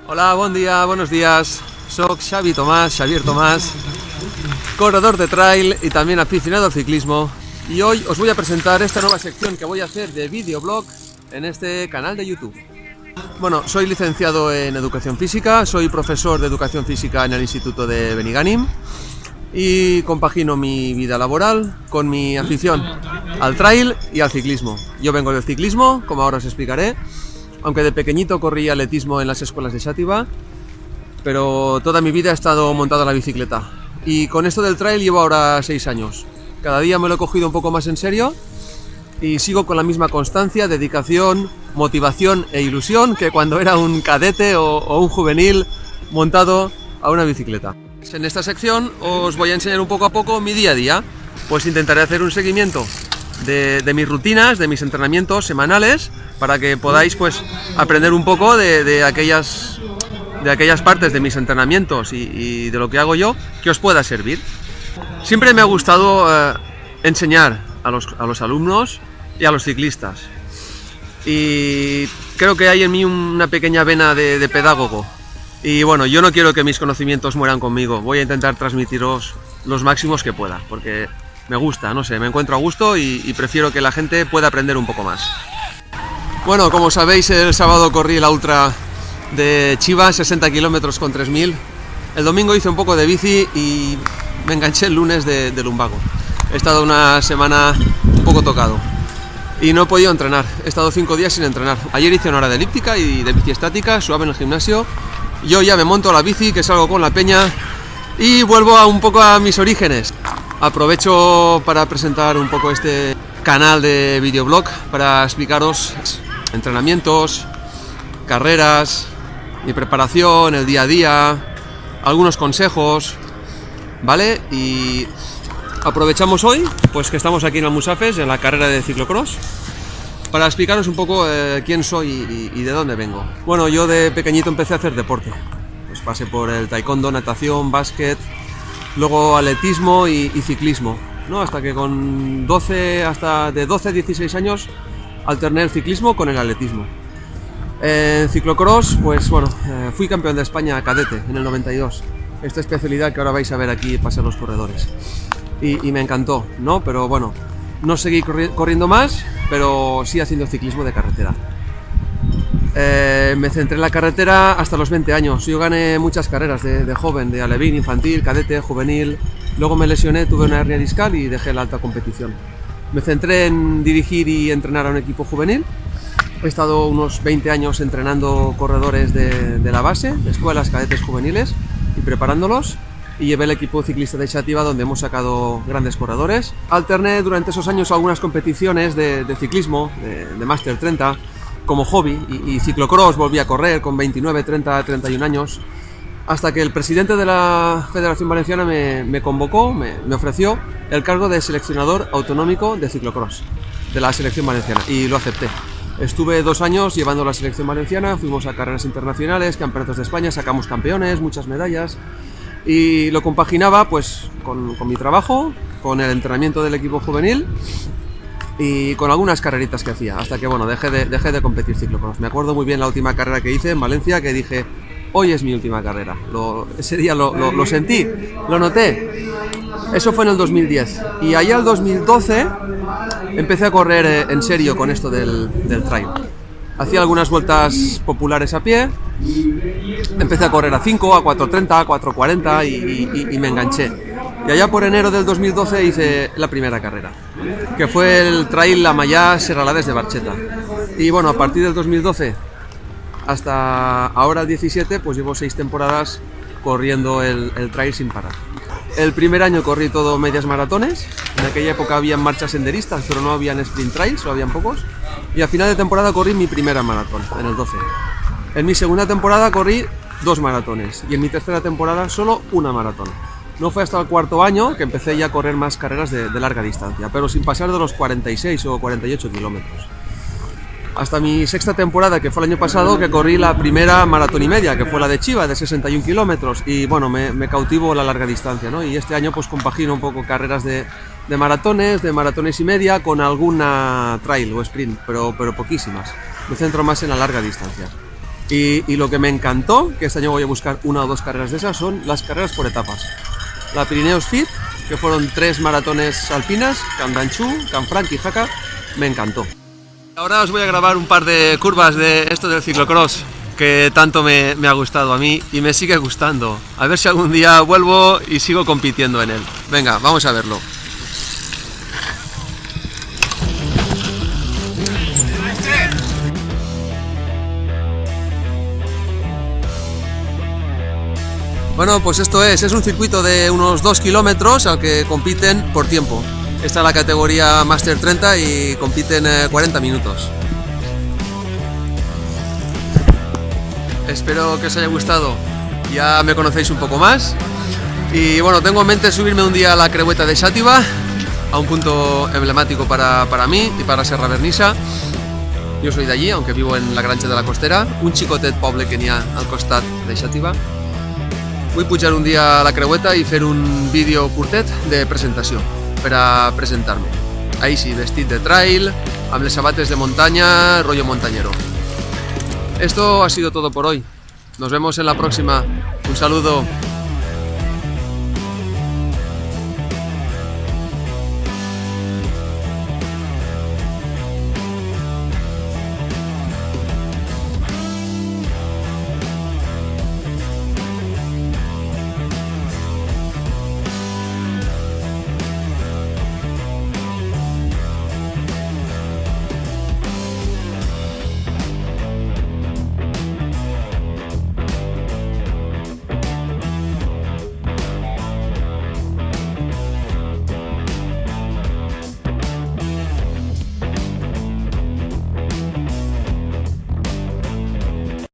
Hola, buen día, buenos días. Soy Xavier Tomás, corredor de trail y también aficionado al ciclismo. Y hoy os voy a presentar esta nueva sección que voy a hacer de videoblog en este canal de YouTube. Bueno, soy licenciado en Educación Física, soy profesor de Educación Física en el Instituto de Benigànim y compagino mi vida laboral con mi afición al trail y al ciclismo. Yo vengo del ciclismo, como ahora os explicaré, aunque de pequeñito corrí atletismo en las escuelas de Xàtiva, pero toda mi vida he estado montado en la bicicleta. Y con esto del trail llevo ahora 6 años. Cada día me lo he cogido un poco más en serio y sigo con la misma constancia, dedicación, motivación e ilusión que cuando era un cadete o un juvenil montado a una bicicleta. En esta sección os voy a enseñar un poco a poco mi día a día, pues intentaré hacer un seguimiento de mis rutinas, de mis entrenamientos semanales, para que podáis pues aprender un poco de aquellas partes de mis entrenamientos y de lo que hago yo que os pueda servir. Siempre me ha gustado enseñar a los alumnos y a los ciclistas, y creo que hay en mí una pequeña vena de pedagogo. Y bueno, yo no quiero que mis conocimientos mueran conmigo, voy a intentar transmitiros los máximos que pueda, porque me gusta, no sé, me encuentro a gusto y prefiero que la gente pueda aprender un poco más. Bueno, como sabéis, el sábado corrí la ultra de Chiva, 60 kilómetros con 3000. El domingo hice un poco de bici y me enganché el lunes de lumbago. He estado una semana un poco tocado y no he podido entrenar, he estado 5 días sin entrenar. Ayer hice una hora de elíptica y de bici estática, suave en el gimnasio. Yo ya me monto a la bici, que salgo con la peña y vuelvo un poco a mis orígenes. Aprovecho para presentar un poco este canal de videoblog para explicaros entrenamientos, carreras, mi preparación, el día a día, algunos consejos, ¿vale? Y aprovechamos hoy, pues que estamos aquí en Almusafes, en la carrera de ciclocross, para explicaros un poco quién soy y de dónde vengo. Bueno, yo de pequeñito empecé a hacer deporte, pues pasé por el taekwondo, natación, básquet, luego atletismo y ciclismo, ¿no? Hasta que con de 12 a 16 años alterné el ciclismo con el atletismo. En ciclocross, pues bueno, fui campeón de España cadete en el 92, esta especialidad que ahora vais a ver aquí pasar los corredores. Y me encantó, ¿no? Pero bueno, no seguí corriendo más, pero sí haciendo ciclismo de carretera. Me centré en la carretera hasta los 20 años. Yo gané muchas carreras de joven, de alevín, infantil, cadete, juvenil. Luego me lesioné, tuve una hernia discal y dejé la alta competición. Me centré en dirigir y entrenar a un equipo juvenil. He estado unos 20 años entrenando corredores de la base, de escuelas, cadetes, juveniles, y preparándolos. Y llevé el equipo ciclista de Xàtiva, donde hemos sacado grandes corredores. Alterné durante esos años algunas competiciones de ciclismo, de Máster 30, como hobby, y ciclocross volví a correr con 29, 30, 31 años, hasta que el presidente de la Federación Valenciana me convocó, me ofreció el cargo de seleccionador autonómico de ciclocross de la selección valenciana, y lo acepté. Estuve 2 años llevando la selección valenciana, fuimos a carreras internacionales, campeonatos de España, sacamos campeones, muchas medallas, y lo compaginaba pues con mi trabajo, con el entrenamiento del equipo juvenil y con algunas carreritas que hacía, hasta que bueno, dejé de competir ciclocross. Me acuerdo muy bien la última carrera que hice en Valencia, que dije, hoy es mi última carrera. Ese día lo sentí, lo noté. Eso fue en el 2010, y allá el 2012 empecé a correr en serio con esto del trail. Hacía algunas vueltas populares a pie, empecé a correr a 5, a 4.30, a 4.40 y me enganché. Y allá por enero del 2012 hice la primera carrera, que fue el Trail La Mallà Serralades de Barxeta. Y bueno, a partir del 2012 hasta ahora el 17, pues llevo 6 temporadas corriendo el trail sin parar. El primer año corrí todo medias maratones. En aquella época habían marchas senderistas, pero no habían sprint trails, o habían pocos. Y a final de temporada corrí mi primera maratón, en el 12. En mi segunda temporada corrí 2 maratones, y en mi tercera temporada solo una maratón. No fue hasta el cuarto año que empecé ya a correr más carreras de larga distancia, pero sin pasar de los 46 o 48 kilómetros. Hasta mi sexta temporada, que fue el año pasado, que corrí la primera maratón y media, que fue la de Chiva, de 61 kilómetros, y bueno, me cautivó la larga distancia, ¿no? Y este año pues compagino un poco carreras de maratones y media, con alguna trail o sprint, pero poquísimas. Me centro más en la larga distancia. Y lo que me encantó, que este año voy a buscar una o dos carreras de esas, son las carreras por etapas. La Pirineos Fit, que fueron 3 maratones alpinas, Candanchú, Canfranc y Jaca, me encantó. Ahora os voy a grabar un par de curvas de esto del ciclocross, que tanto me ha gustado a mí y me sigue gustando. A ver si algún día vuelvo y sigo compitiendo en él. Venga, vamos a verlo. Bueno, pues esto es un circuito de unos 2 kilómetros al que compiten por tiempo. Esta es la categoría Master 30 y compiten 40 minutos. Espero que os haya gustado, ya me conocéis un poco más. Y bueno, tengo en mente subirme un día a la creueta de Xàtiva, a un punto emblemático para mí y para Serra Vernissa. Jo soy d'allí, aunque vivo en la Granja de la Costera, un xicotet poble que n'hi ha al costat de Xàtiva. Vull pujar un dia a la creueta i fer un vídeo curtet de presentació, per a presentar-me. Ahí sí, vestit de trail, amb les sabates de montaña, rollo montañero. Esto ha sido todo por hoy. Nos vemos en la próxima. Un saludo.